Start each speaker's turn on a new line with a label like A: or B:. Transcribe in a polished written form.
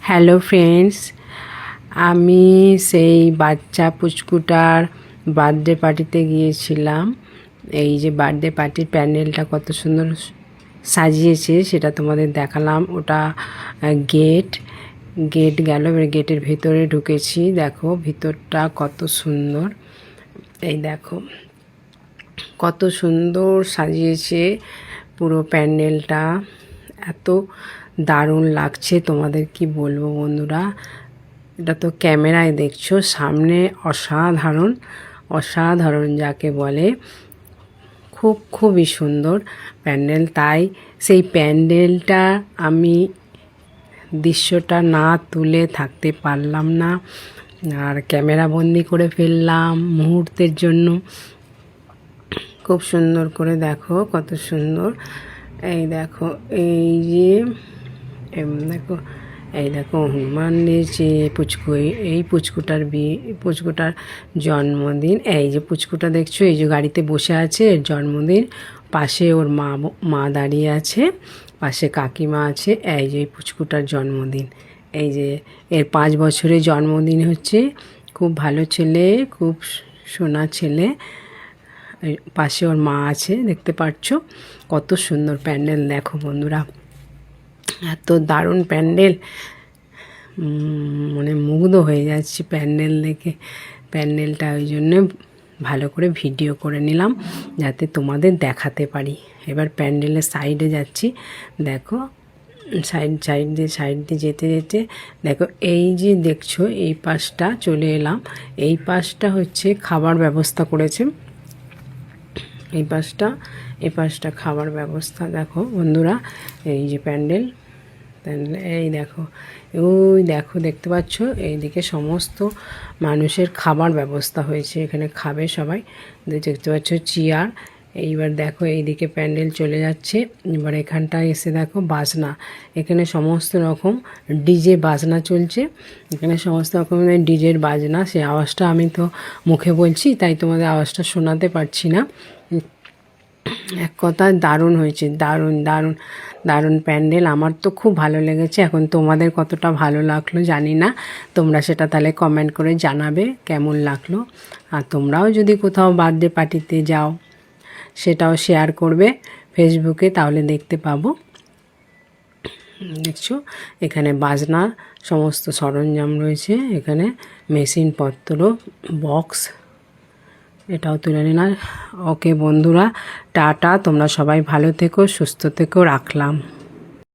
A: Hello friends, আমি সেই বাচ্চা পুচকুটার বার্থডে পার্টিতে গিয়েছিলাম। এই যে বার্থডে পার্টির প্যান্ডেলটা কত সুন্দর সাজিয়েছে সেটা তোমাদের দেখালাম। ওটা গেট গেল, এবার গেটের ভেতরে ঢুকেছি। দেখো ভিতরটা কত সুন্দর, এই দেখো কত সুন্দর সাজিয়েছে পুরো প্যান্ডেলটা। এত দারুণ লাগছে, তোমাদের কি বলবো বন্ধুরা। এটা তো ক্যামেরায় দেখছো, সামনে অসাধারণ অসাধারণ যাকে বলে, খুবই সুন্দর প্যান্ডেল। তাই সেই প্যান্ডেলটা আমি দৃশ্যটা না তুলে থাকতে পারলাম না, আর ক্যামেরা বন্দি করে ফেললাম মুহূর্তের জন্য। খুব সুন্দর করে দেখো, কত সুন্দর। এই দেখো, এই যে দেখো, এই দেখো হনুমানের যে এই পুচকুটার জন্মদিন। এই যে পুচকুটা দেখছো, এই যে গাড়িতে বসে আছে, এর জন্মদিন। পাশে ওর মা দাঁড়িয়ে আছে, পাশে কাকিমা আছে। এই যে পুচকুটার জন্মদিন, এই যে এর 5 বছরের জন্মদিন হচ্ছে। খুব ভালো ছেলে, খুব সোনা ছেলে। পাশে ওর মা আছে, দেখতে পাচ্ছ। কত সুন্দর প্যান্ডেল দেখো বন্ধুরা, এত দারুণ প্যান্ডেল, মানে মুগ্ধ হয়ে যাচ্ছি প্যান্ডেল দেখে। প্যান্ডেলটা ওই জন্য ভালো করে ভিডিও করে নিলাম যাতে তোমাদের দেখাতে পারি। এবার প্যান্ডেলের সাইডে যাচ্ছি, দেখো সাইড দিয়ে যেতে যেতে দেখো, এই যে দেখছো এই পাশটা চলে এলাম। এই পাশটা হচ্ছে খাবার ব্যবস্থা করেছে, এই পাশটা খাবার ব্যবস্থা। দেখো বন্ধুরা, এই যে প্যান্ডেল, এই দেখো, ওই দেখো দেখতে পাচ্ছ, এইদিকে সমস্ত মানুষের খাবার ব্যবস্থা হয়েছে, এখানে খাবে সবাই। দেখতে পাচ্ছ চেয়ার। এইবার দেখো এইদিকে প্যান্ডেল চলে যাচ্ছে। এবার এখানটায় এসে দেখো বাজনা, এখানে সমস্ত রকম ডিজে বাজনা চলছে। এখানে সমস্ত রকমের ডিজের বাজনা, সেই আওয়াজটা আমি তো মুখে বলছি, তাই তোমাদের আওয়াজটা শোনাতে পারছি না। এক কথায় দারুণ হয়েছে, দারুণ দারুণ দারুণ প্যান্ডেল। আমার তো খুব ভালো লেগেছে। এখন তোমাদের কতটা ভালো লাগলো জানি না, তোমরা সেটা তাহলে কমেন্ট করে জানাবে কেমন লাগলো। আর তোমরাও যদি কোথাও বার্থডে পার্টিতে যাও সেটাও শেয়ার করবে ফেসবুকে, তাহলে দেখতে পাবো। দেখছো এখানে বাজনা সমস্ত সরঞ্জাম রয়েছে, এখানে মেশিনপত্র, বক্স, এটাও তুলে নিলাম। ওকে বন্ধুরা, টাটা, তোমরা সবাই ভালো থেকো, সুস্থ থেকো, রাখলাম।